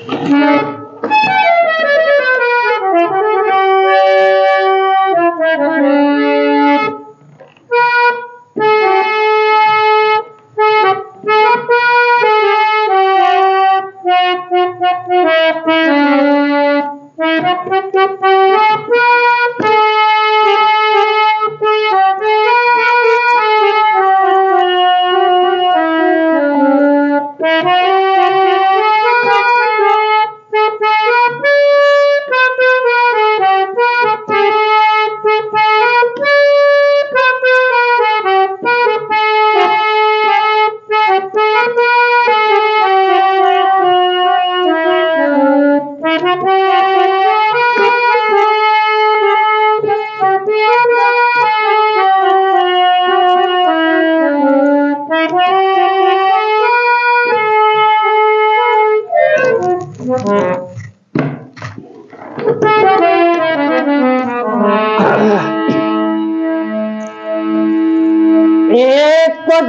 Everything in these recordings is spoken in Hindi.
एक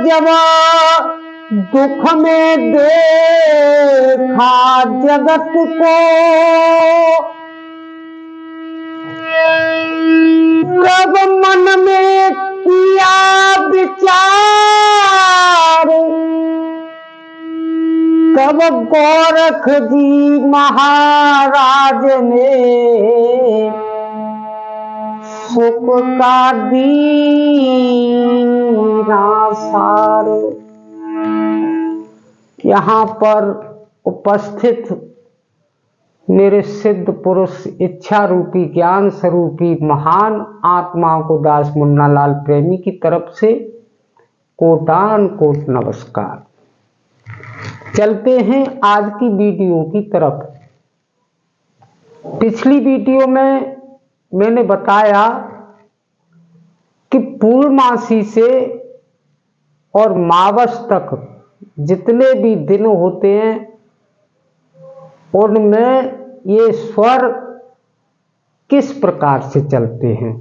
जब दुख में देखा जगत को, कब मन में किया विचार, तब गोरख जी महाराज ने सुख का दीना सार। यहाँ पर उपस्थित मेरे सिद्ध पुरुष इच्छा रूपी ज्ञान स्वरूपी महान आत्माओं को दास मुन्ना लाल प्रेमी की तरफ से कोटान कोट नमस्कार। चलते हैं आज की वीडियो की तरफ। पिछली वीडियो में मैंने बताया कि पूर्णमासी से और मावस तक जितने भी दिन होते हैं उनमें ये स्वर किस प्रकार से चलते हैं।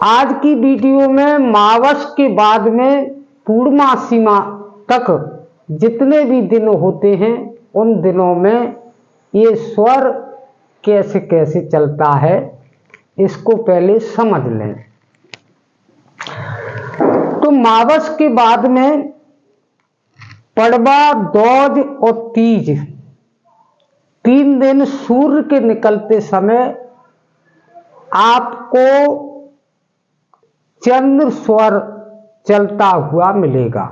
आज की वीडियो में मावस के बाद में पूर्णमासी तक जितने भी दिन होते हैं उन दिनों में ये स्वर कैसे कैसे चलता है इसको पहले समझ लें। तो मावस के बाद में पड़वा, दौज और तीज 3 दिन सूर्य के निकलते समय आपको चंद्र स्वर चलता हुआ मिलेगा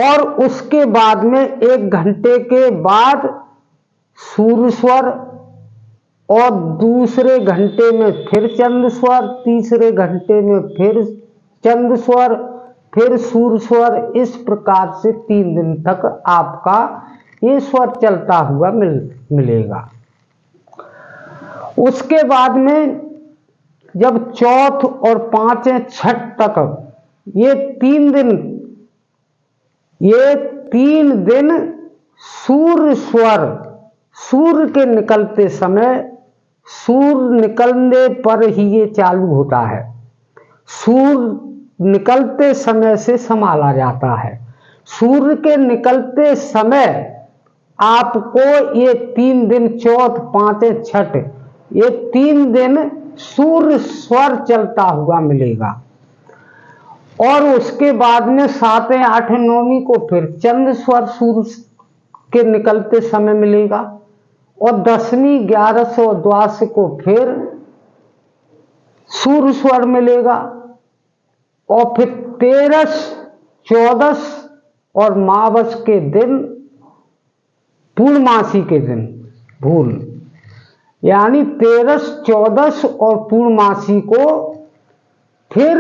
और उसके बाद में 1 घंटे के बाद सूर्य स्वर और दूसरे घंटे में फिर चंद्र स्वर, तीसरे घंटे में फिर चंद्र स्वर, फिर सूर्य स्वर। इस प्रकार से 3 दिन तक आपका ये स्वर चलता हुआ मिलेगा। उसके बाद में जब चौथ और पांचवें छठ तक ये 3 दिन सूर्य स्वर, सूर्य के निकलते समय, सूर्य निकलने पर ही ये चालू होता है। सूर्य निकलते समय से संभाला जाता है। सूर्य के निकलते समय आपको ये 3 दिन चौथ, पांचवें, छठ, ये 3 दिन सूर्य स्वर चलता हुआ मिलेगा और उसके बाद में 7वें, 8वें, 9वीं को फिर चंद्र स्वर सूर्य के निकलते समय मिलेगा और 10वीं, 11 और 12 को फिर सूर्य स्वर मिलेगा और फिर 13, 14 और मावस के दिन, पूर्णमासी के दिन, यानी 13, 14 और पूर्णमासी को फिर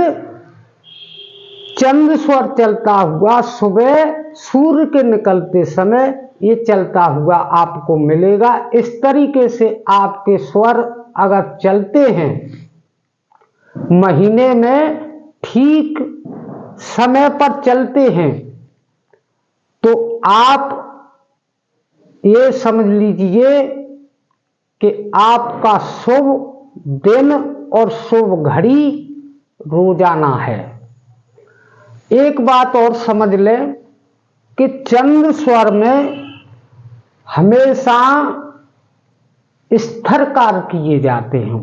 चंद्र स्वर चलता हुआ सुबह सूर्य के निकलते समय ये चलता हुआ आपको मिलेगा। इस तरीके से आपके स्वर अगर चलते हैं महीने में, ठीक समय पर चलते हैं, तो आप ये समझ लीजिए कि आपका शुभ दिन और शुभ घड़ी रोजाना है। एक बात और समझ लें कि चंद स्वर में हमेशा स्थिर कार्य किए जाते हैं।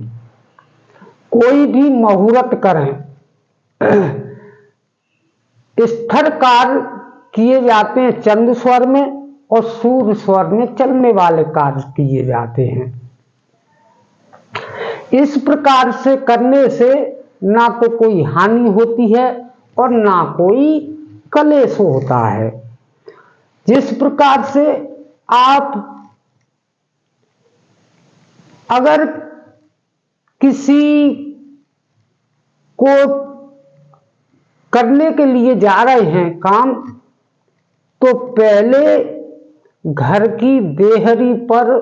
कोई भी मुहूर्त करें स्थिर कार्य किए जाते हैं चंद स्वर में, और सूर्य स्वर में चलने वाले कार्य किए जाते हैं। इस प्रकार से करने से ना तो कोई हानि होती है और ना कोई कलेश होता है। जिस प्रकार से आप अगर किसी को करने के लिए जा रहे हैं काम, तो पहले घर की देहरी पर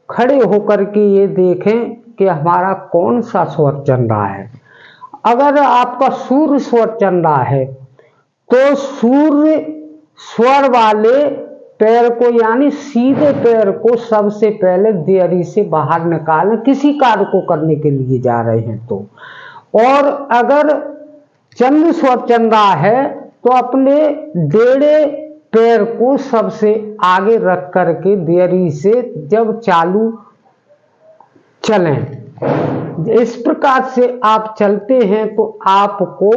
खड़े होकर के ये देखें कि हमारा कौन सा स्वर चल रहा है। अगर आपका सूर्य स्वर चल रहा है तो सूर्य स्वर वाले पैर को यानी सीधे पैर को सबसे पहले देहरी से बाहर निकालें किसी कार्य को करने के लिए जा रहे हैं तो। और अगर चंद्र स्वर चल रहा है तो अपने डेढ़े पैर को सबसे आगे रख करके देहरी से जब चालू चलें। इस प्रकार से आप चलते हैं तो आपको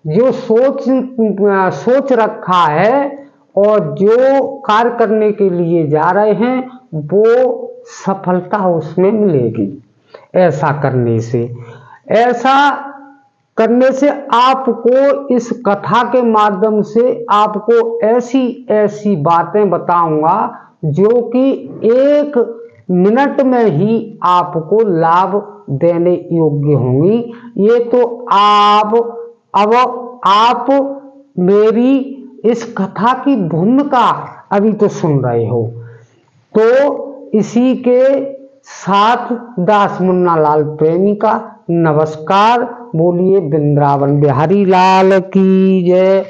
जो सोच रखा है और जो कार्य करने के लिए जा रहे हैं वो सफलता उसमें मिलेगी। ऐसा करने से आपको इस कथा के माध्यम से आपको ऐसी ऐसी बातें बताऊंगा जो कि 1 मिनट में ही आपको लाभ देने योग्य होंगी। ये तो आप मेरी इस कथा की भूमिका अभी तो सुन रहे हो। तो इसी के साथ दास मुन्ना लाल प्रेमी का नमस्कार। बोलिए वृंदावन बिहारी लाल की जय।